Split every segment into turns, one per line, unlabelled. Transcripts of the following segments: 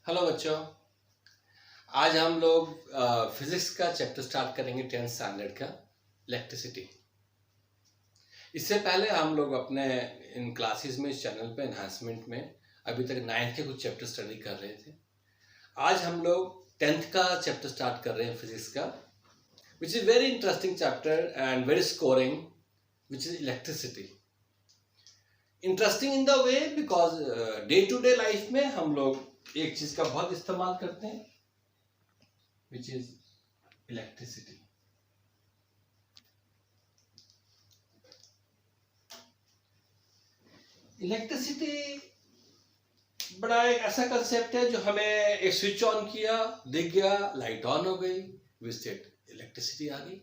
Hello बच्चों। आज हम लोग फिजिक्स का चैप्टर स्टार्ट करेंगे 10th स्टैंडर्ड का इलेक्ट्रिसिटी। इससे पहले हम लोग अपने इन क्लासेस में इस चैनल पे एनहांसमेंट में अभी तक 9th के कुछ चैप्टर स्टडी कर रहे थे। आज हम लोग 10th का चैप्टर स्टार्ट कर रहे हैं फिजिक्स का, which is very interesting chapter and very scoring, which is electricity. Interesting in the way because day to day life में हम लोग एक चीज का बहुत इस्तेमाल करते हैं, विच इज इलेक्ट्रिसिटी। इलेक्ट्रिसिटी बड़ा एक ऐसा कंसेप्ट है जो हमें एक स्विच ऑन किया, दिख गया, लाइट ऑन हो गई, विस्टेड इलेक्ट्रिसिटी आ गई।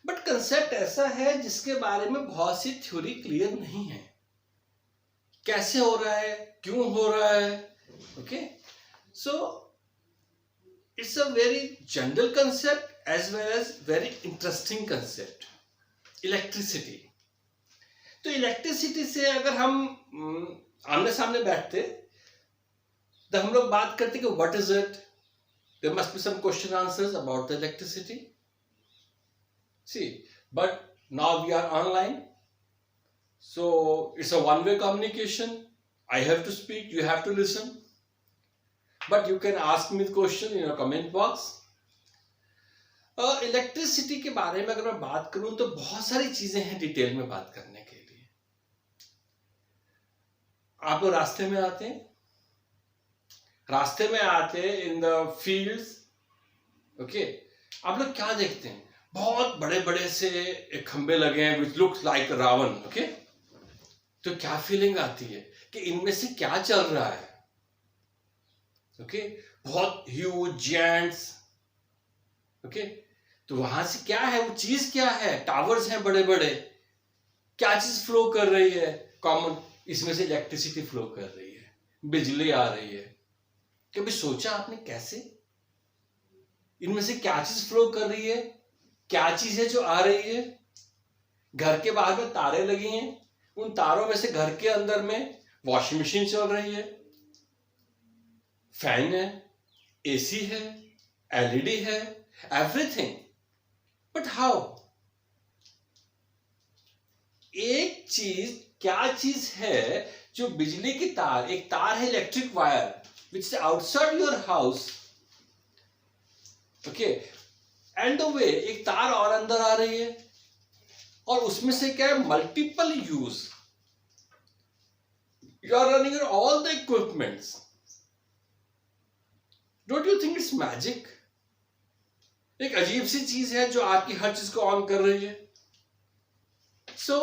बट कंसेप्ट ऐसा है जिसके बारे में बहुत सी थ्योरी क्लियर नहीं है। कैसे हो रहा है, क्यों हो रहा है, okay. So it's a very general concept as well as very interesting concept, electricity. तो इलेक्ट्रिसिटी से अगर हम आमने सामने बैठते तो हम लोग बात करते कि what is it, there must be some question answers about the electricity. See, but now we are online, so it's a one-way communication. I have to speak, you have to listen, but you can ask me the question in your comment box. Electricity के बारे में अगर मैं बात करूं तो बहुत सारी चीजें हैं डिटेल में बात करने के लिए। आप लोग रास्ते में आते इन द फील्ड्स, ओके। आप लोग क्या देखते हैं, बहुत बड़े बड़े से एक खंबे लगे हैं which looks like Ravan, okay. तो क्या फीलिंग आती है कि इनमें से क्या चल रहा है, ओके। बहुत ह्यूज जायंट्स, ओके। तो वहां से क्या है, वो चीज क्या है, टावर्स हैं बड़े बड़े, क्या चीज फ्लो कर रही है, कॉमन, इसमें से इलेक्ट्रिसिटी फ्लो कर रही है, बिजली आ रही है। कभी सोचा आपने कैसे, इनमें से क्या चीज फ्लो कर रही है, क्या चीज है जो आ रही है। घर के बाहर में तारे लगी हैं, उन तारों में से घर के अंदर में वॉशिंग मशीन चल रही है, फैन है, एसी है, एलईडी है, एवरीथिंग। बट हाउ, एक चीज, क्या चीज है जो बिजली की तार, एक तार है electric wire which is outside your house, okay, and the way एक तार और अंदर आ रही है और उसमें से क्या है, multiple use, you are running all the equipments. Don't you think it's magic? एक अजीब सी चीज है जो आपकी हर चीज को ऑन कर रही है। So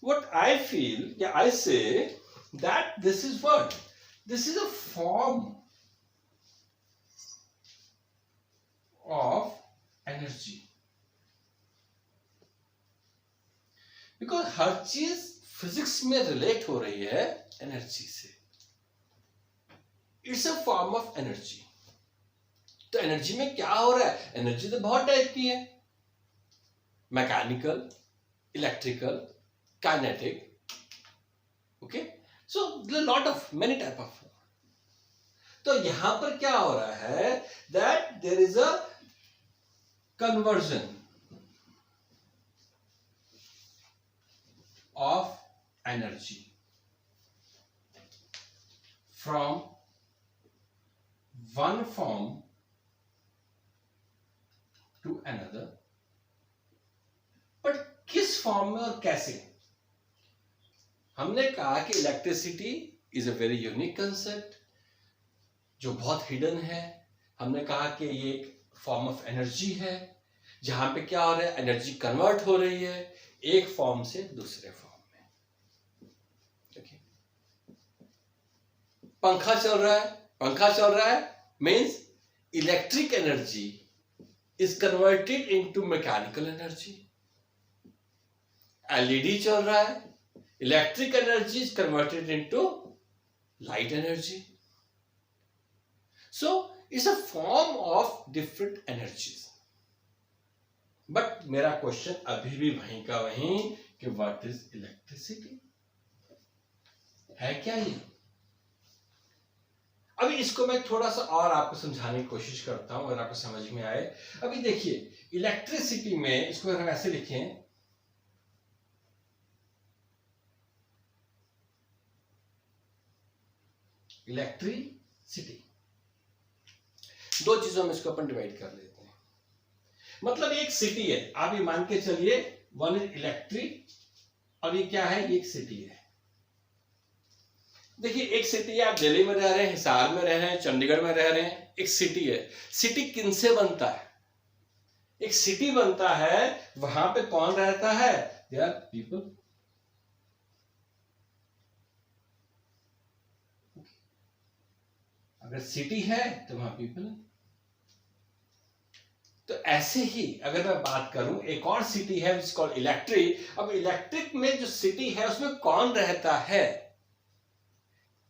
what I feel, yeah, I say that this is what, this is a form of energy, because हर चीज फिजिक्स में रिलेट हो रही है एनर्जी से। It's a form of energy. तो एनर्जी में क्या हो रहा है, एनर्जी तो बहुत टाइप की है, mechanical, electrical, kinetic, okay. So lot of many type of. तो यहां पर क्या हो रहा है, that there is a conversion of energy from one form to another, but किस फॉर्म में और कैसे। हमने कहा कि electricity is a very unique concept जो बहुत हिडन है। हमने कहा कि ये एक फॉर्म ऑफ एनर्जी है जहां पे क्या हो रहा है, एनर्जी कन्वर्ट हो रही है एक फॉर्म से दूसरे फॉर्म। पंखा चल रहा है means electric energy is converted into mechanical energy. LED चल रहा है, electric energy is converted into light energy. So it's a form of different energies. But मेरा क्वेश्चन अभी भी वहीं का वहीं कि व्हाट इज इलेक्ट्रिसिटी, है क्या ये। अभी इसको मैं थोड़ा सा और आपको समझाने की कोशिश करता हूं अगर आपको समझ में आए। अभी देखिए इलेक्ट्रिसिटी में इसको हम ऐसे लिखें, इलेक्ट्रिसिटी, दो चीजों में इसको अपन डिवाइड कर लेते हैं। मतलब एक सिटी है, आप ये मान के चलिए, वन इज इलेक्ट्रिक और ये क्या है, ये एक सिटी है। देखिए एक सिटी है, आप दिल्ली में रह रहे हैं, हिसार में रह रहे हैं, चंडीगढ़ में रह रहे हैं, एक सिटी है। सिटी किनसे बनता है? एक सिटी बनता है, वहां पे कौन रहता है? They are people. अगर सिटी है तो वहां पीपल है। तो ऐसे ही अगर मैं बात करूं, एक और सिटी है विच कॉल्ड इलेक्ट्रिक। अब इलेक्ट्रिक में जो सिटी है उसमें कौन रहता है,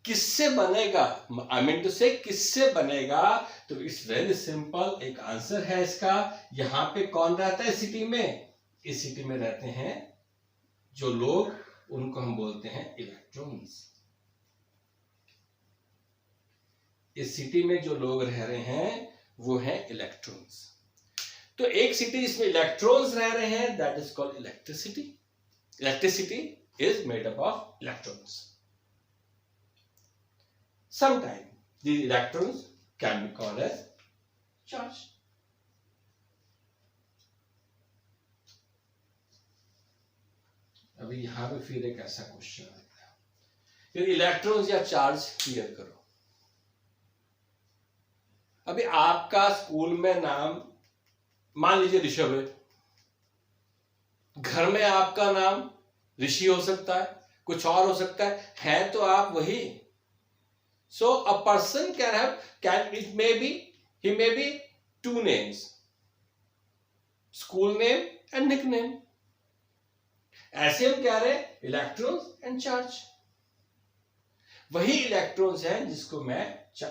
किससे बनेगा, आई मीन टू से किससे बनेगा? तो इट्स वेरी सिंपल, एक आंसर है इसका। यहां पे कौन रहता है सिटी में? इस सिटी में रहते हैं जो लोग, उनको हम बोलते हैं इलेक्ट्रॉन्स। इस सिटी में जो लोग रह रहे हैं वो है इलेक्ट्रॉन्स। तो एक सिटी जिसमें इलेक्ट्रॉन्स रह रहे हैं, that is called electricity. Electricity is made up of electrons. Sometimes these electrons can be called as charge. अभी यहां पे फिर एक ऐसा क्वेश्चन आता है, फिर इलेक्ट्रॉन्स या चार्ज क्लियर करो। अभी आपका स्कूल में नाम मान लीजिए ऋषभ है, घर में आपका नाम ऋषि हो सकता है, कुछ और हो सकता है तो आप वही। So a person it may be, he may be two names, school name and nickname. ऐसे हम कह रहे हैं इलेक्ट्रॉन्स एंड चार्ज। वही इलेक्ट्रॉन्स हैं जिसको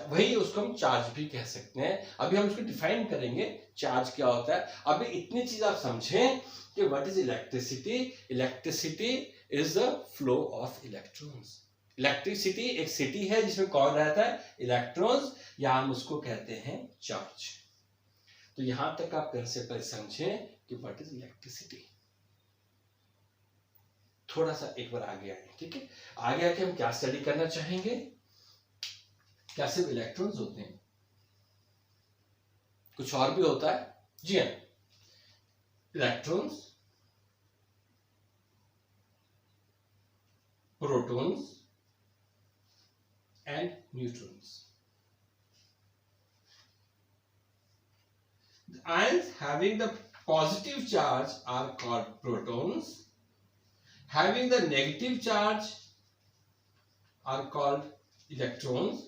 वही उसको हम चार्ज भी कह सकते हैं। अभी हम उसको डिफाइन करेंगे चार्ज क्या होता है। अभी इतनी चीज आप समझें कि what is electricity. Electricity is the flow of electrons. Electricity एक सिटी है जिसमें कौन रहता है, इलेक्ट्रॉन्स, या हम उसको कहते हैं चार्ज। तो यहां तक आप प्रिंसिपल समझें कि व्हाट इज इलेक्ट्रिसिटी। थोड़ा सा एक बार आगे आए, ठीक है। आगे आके हम क्या स्टडी करना चाहेंगे, क्या सिर्फ इलेक्ट्रॉन्स होते हैं, कुछ और भी होता है? जी हाँ, electrons, protons and neutrons. The ions having the positive charge are called protons. Having the negative charge are called electrons,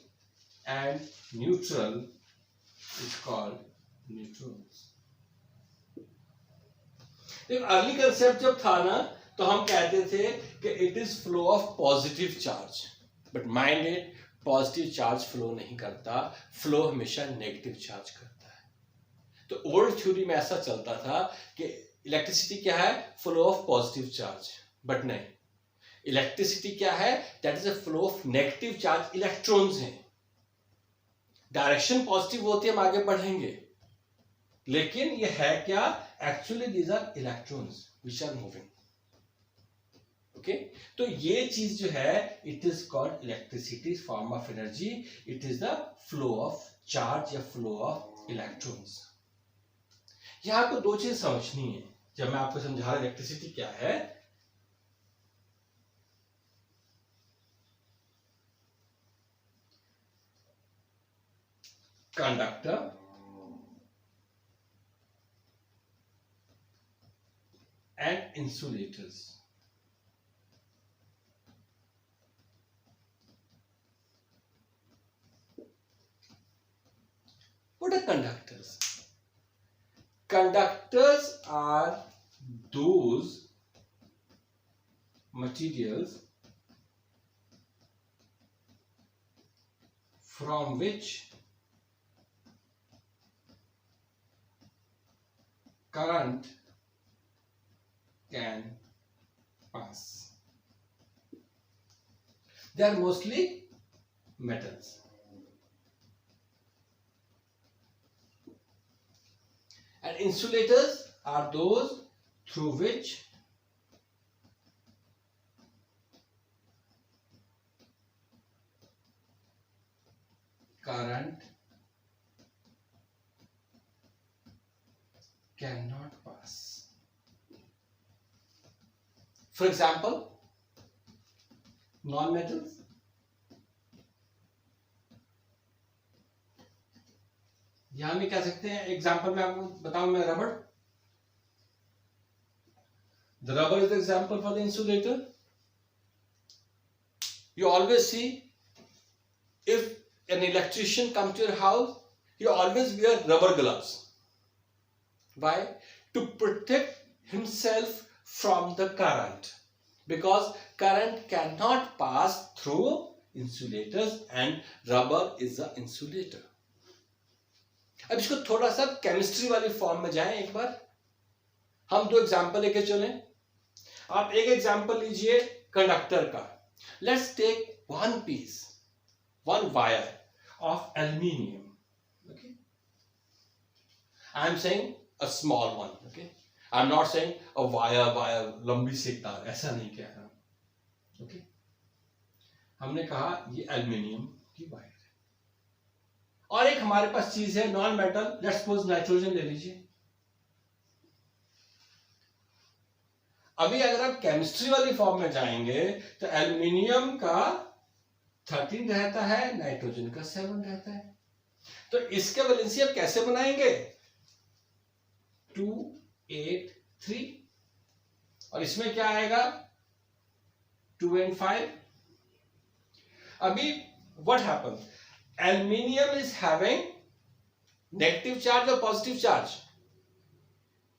and neutral is called neutrons. एक अर्ली कंसेप्ट जब था ना, तो हम कहते थे कि it is flow of positive charge, but mind it, positive charge flow नहीं करता, फ्लो हमेशा नेगेटिव चार्ज करता है। तो ओल्ड थ्योरी में ऐसा चलता था कि इलेक्ट्रिसिटी क्या है, flow of positive charge, but नहीं, इलेक्ट्रिसिटी क्या है, that is a flow of negative charge, electrons हैं। डायरेक्शन पॉजिटिव होती है, हम आगे बढ़ेंगे, लेकिन ये है क्या, actually these are electrons which are moving. Okay, तो ये चीज जो है, it is called electricity, form of energy, it is the flow of charge या फ्लो ऑफ इलेक्ट्रॉन्स। यहां आपको दो चीज समझनी है जब मैं आपको समझा रहा हूं इलेक्ट्रिसिटी क्या है। Conductor and insulators. What are conductors? Conductors are those materials from which current can pass. They are mostly metals. and insulators are those through which current cannot pass. For example, non-metals, यहां भी कह सकते हैं, example में आपको बताऊं मैं, रबड़. The rubber is the example for the insulator. You always see, if an electrician comes to your house, he always wear rubber gloves. Why? To protect himself from the current, because current cannot pass through insulators and rubber is the insulator. अब इसको थोड़ा सा chemistry वाली form में जाएं. एक बार हम दो एग्जांपल लेके चलें. आप एक एग्जांपल लीजिए कंडक्टर का. Let's take one piece, one wire of aluminium. Okay, I am saying a small one. Okay, I am not saying a wire लंबी सी तार, ऐसा नहीं कह रहा. ओके, हमने कहा ये एल्यूमिनियम की वायर है. और एक हमारे पास चीज है non metal. Let's suppose nitrogen ले लीजिए. अभी अगर आप केमिस्ट्री वाली फॉर्म में जाएंगे तो एल्यूमिनियम का 13 रहता है, नाइट्रोजन का 7 रहता है. तो इसके वैलेंसी आप कैसे बनाएंगे? 2 8 3. और इसमें क्या आएगा? 2 and 5. अभी what happen? Aluminium is having negative charge और पॉजिटिव चार्ज.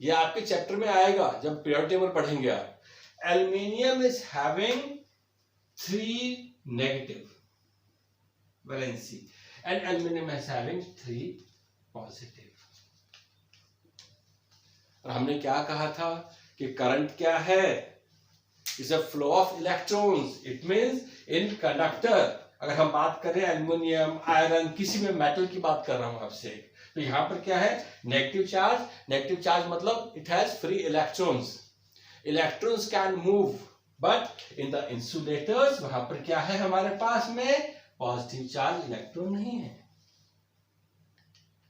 ये आपके चैप्टर में आएगा जब पीरियड टेबल पढ़ेंगे आप. Aluminium is having 3 negative valency and aluminium is having 3 positive. और हमने क्या कहा था कि करंट क्या है? Is a flow of electrons. It means in conductor, अगर हम बात करें एल्यूमिनियम, आयरन, किसी में मेटल की बात कर रहा हूं आपसे, तो यहां पर क्या है? Negative charge. नेगेटिव चार्ज मतलब it has free electrons. Electrons can move, but in the insulators वहां पर क्या है हमारे पास में? पॉजिटिव चार्ज, इलेक्ट्रॉन नहीं है.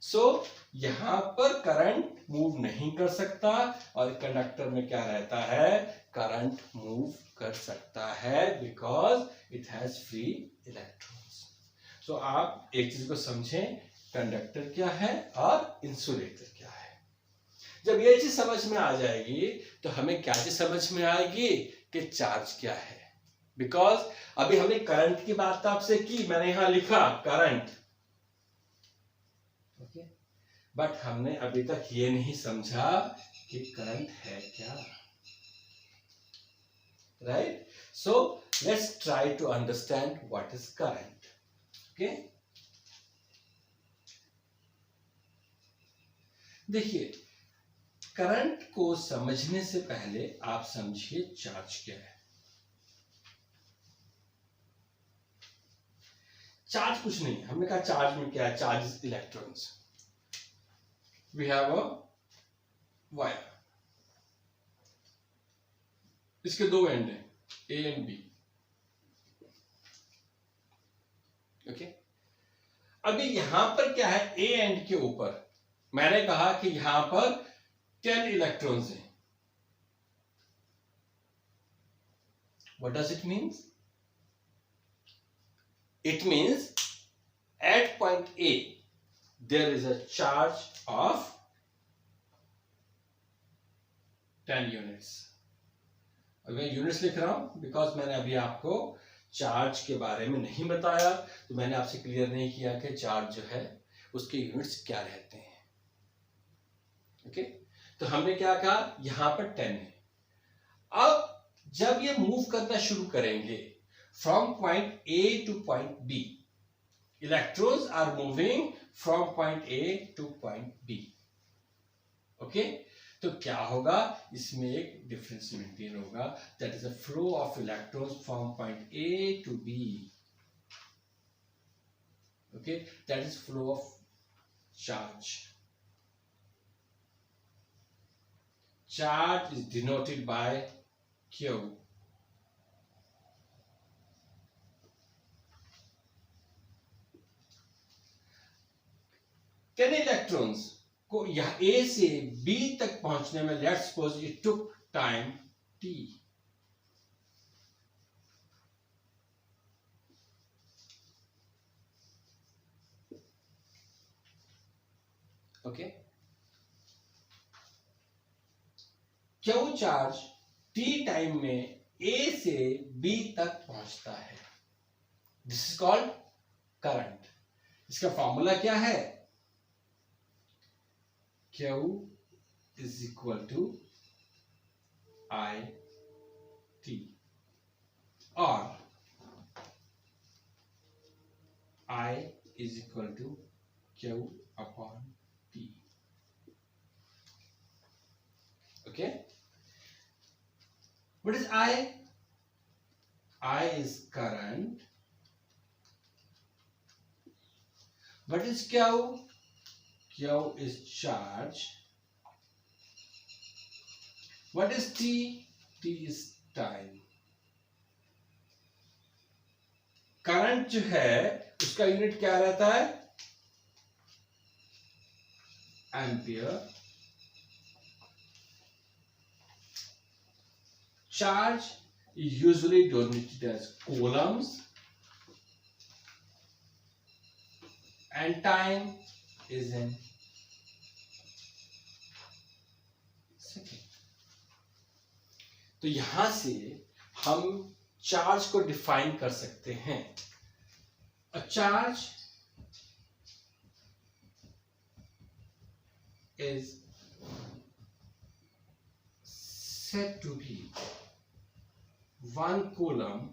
सो यहां पर करंट मूव नहीं कर सकता. और कंडक्टर में क्या रहता है? करंट मूव कर सकता है, because it has free electrons. सो आप एक चीज को समझें, कंडक्टर क्या है और इंसुलेटर क्या है. जब ये चीज समझ में आ जाएगी तो हमें क्या चीज समझ में आएगी कि चार्ज क्या है. बिकॉज अभी हमने करंट की बात आपसे की, मैंने यहां लिखा करंट. ओके, बट हमने अभी तक ये नहीं समझा कि करंट है क्या. Right? So let's try to understand what is current. Okay, देखिए, करंट को समझने से पहले आप समझिए चार्ज क्या है. चार्ज कुछ नहीं. हमने कहा चार्ज में क्या है? Charge is electrons. We have a wire, इसके दो एंड हैं, ए एंड बी. ओके, अभी यहां पर क्या है? ए एंड के ऊपर मैंने कहा कि यहां पर 10 इलेक्ट्रॉन्स हैं. What does it means? It means at point A there is a charge of 10 units. अब मैं यूनिट्स लिख रहा हूं बिकॉज मैंने अभी आपको चार्ज के बारे में नहीं बताया, तो मैंने आपसे क्लियर नहीं किया कि चार्ज जो है उसके यूनिट्स क्या रहते हैं. ओके, तो हमने क्या कहा? यहां पर 10 है. अब जब ये मूव करना शुरू करेंगे from point A to point B, electrons are moving from point A to point B. Okay, तो क्या होगा? इसमें एक डिफरेंस मेंटेन होगा. that is a flow of electrons from point A to B. Okay, that is flow of charge. charge is denoted by Q. 10 electrons को यहां A से B तक पहुंचने में let's suppose it took time T. Okay, Q charge T time में A से B तक पहुंचता है. This is called current. इसका फॉर्मूला क्या है? Q is equal to I T or I is equal to Q upon T. Okay, what is I? I is current. What is Q? Q is charge. What is T? T is time. Current जो है उसका unit क्या रहता है? Ampere. Charge usually denoted as coulombs and time is in second. तो यहां से हम चार्ज को डिफाइन कर सकते हैं. A charge is said to be 1 coulomb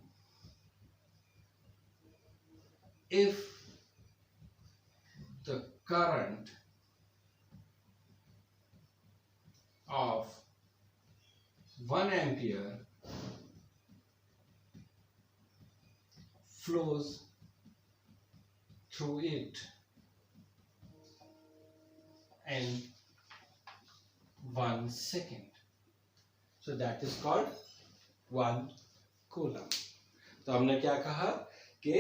if the current of 1 ampere flows through it in 1 second. So that is called 1 coulomb. तो हमने क्या कहा कि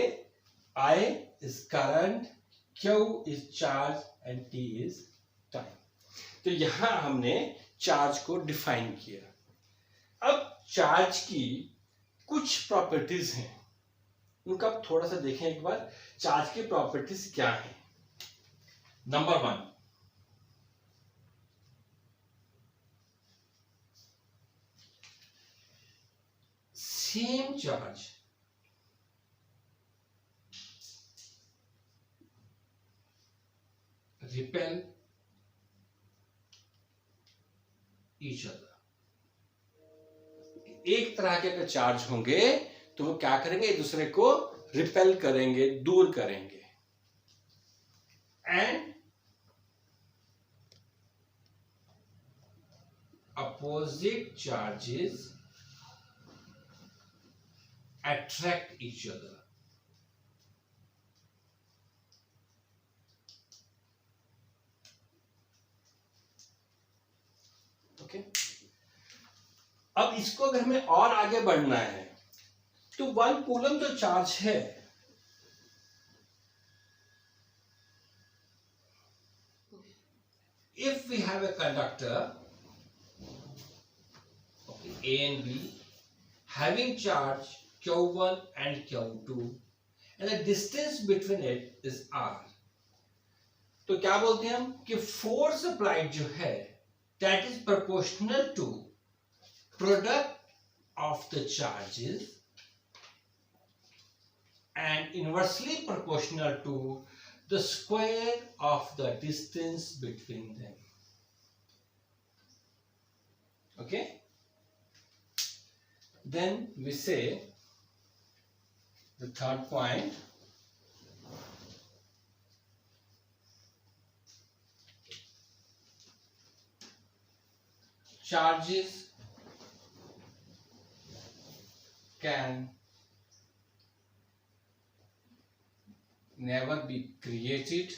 I is current, Q is charge and T is time. तो यहां हमने charge को define किया. अब चार्ज की कुछ प्रॉपर्टीज हैं, उनका आप थोड़ा सा देखें एक बार. चार्ज की प्रॉपर्टीज क्या है? Number 1, same charge repel each other. एक तरह के अगर चार्ज होंगे तो वो क्या करेंगे? एक दूसरे को रिपेल करेंगे, दूर करेंगे. And opposite charges attract each other. Okay, अब इसको अगर हमें और आगे बढ़ना है तो 1 कूलम जो चार्ज है, if we have a conductor, okay, A and B having charge Q1 and Q2 and the distance between it is R, तो क्या बोलते हैं हम कि फोर्स अप्लाइड जो है that is proportional to product of the charges and inversely proportional to the square of the distance between them. Okay, then we say the third point, charges can never be created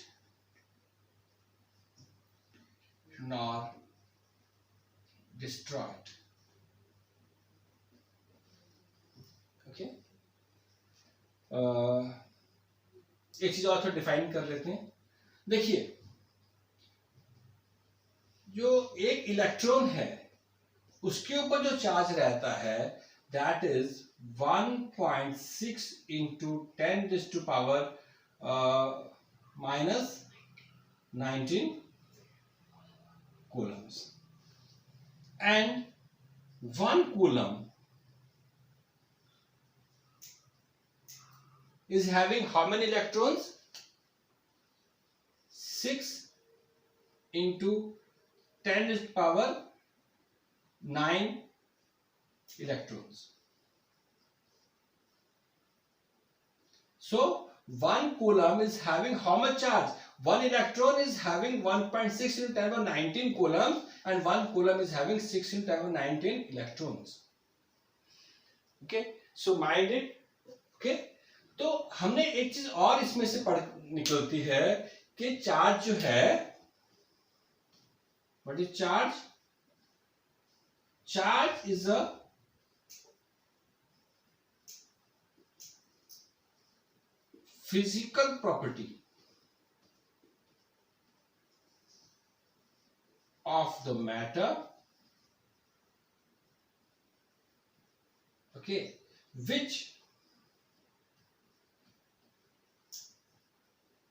nor destroyed. Okay. एक चीज और थोड़ा define कर लेते हैं. देखिए, जो एक इलेक्ट्रॉन है उसके ऊपर जो चार्ज रहता है that is 1.6 into 10⁻⁻⁻19 coulombs, and 1 coulomb is having how many electrons? 6 into 10⁻⁹ electrons. So 1 coulomb is having how much charge? 1 electron is having 1.6 into 10⁻19 coulombs, and 1 coulomb is having 6 into 10⁻19 electrons. Okay, so mind it. Okay, तो हमने एक चीज और इसमें से पढ़ निकलती है कि चार्ज जो है, what is charge? Charge is a physical property of the matter, okay, which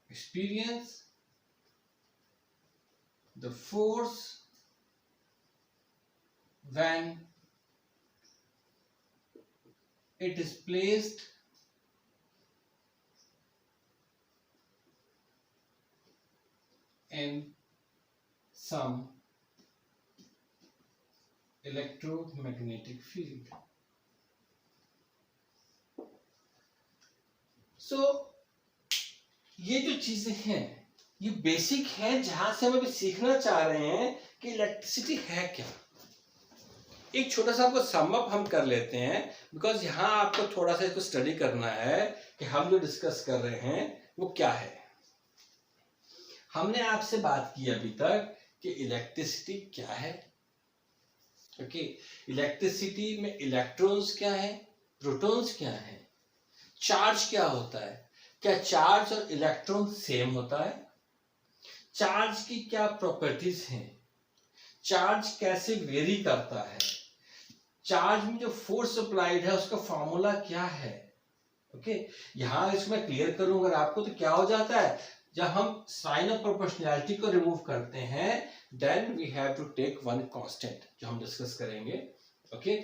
experience the force when it is placed in some electromagnetic field. So ये जो चीजें हैं ये बेसिक है जहां से हम अभी सीखना चाह रहे हैं कि इलेक्ट्रिसिटी है क्या. एक छोटा सा आपको सम अप हम कर लेते हैं, बिकॉज यहाँ आपको थोड़ा सा इसको स्टडी करना है कि हम जो डिस्कस कर रहे हैं वो क्या है. हमने आपसे बात की अभी तक कि इलेक्ट्रिसिटी क्या है. ओके, इलेक्ट्रिसिटी में इलेक्ट्रॉन्स क्या है, प्रोटॉन्स क्या है, चार्ज क्या होता है, क्या चार्ज और इलेक्ट्रॉन सेम होता है, चार्ज की क्या प्रॉपर्टीज हैं, चार्ज कैसे वेरी करता है, चार्ज में जो फोर्स अप्लाइड है उसका फॉर्मूला क्या है. ओके, यहां इसको मैं क्लियर करूं अगर आपको तो क्या हो जाता है, जब हम साइन ऑफ प्रोपोर्शनैलिटी को रिमूव करते हैं then we have to take one constant जो हम डिस्कस करेंगे. ओके,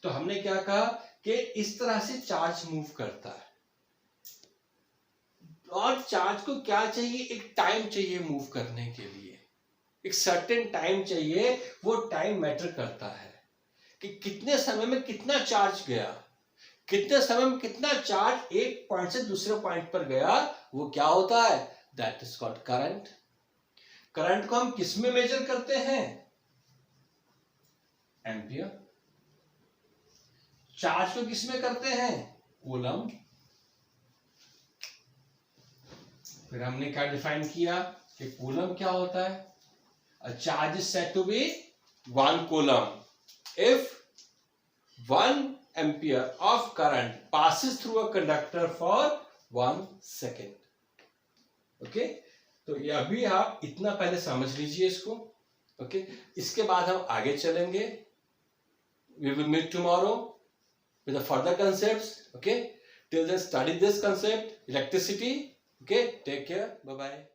तो हमने क्या कहा कि इस तरह से चार्ज मूव करता है और चार्ज को क्या चाहिए, एक टाइम चाहिए मूव करने के लिए, एक सर्टेन टाइम चाहिए. वो टाइम मैटर करता है कि कितने समय में कितना चार्ज गया, कितने समय में कितना चार्ज एक पॉइंट से दूसरे पॉइंट पर गया, वो क्या होता है, that is called current. Current को हम किस में मेजर करते हैं, एम्पियर. चार्ज को किस में करते हैं, कूलम. फिर हमने क्या डिफाइन किया कि कूलम क्या होता है, a charge is said to be 1 coulomb if 1 ampere of current passes through a conductor for 1 second. Okay, तो ये अभी आप इतना पहले समझ लीजिए इसको. ओके, इसके बाद हम आगे चलेंगे. we will meet tomorrow with the further concepts. Okay, till then study this concept, electricity. Okay, take care, bye bye.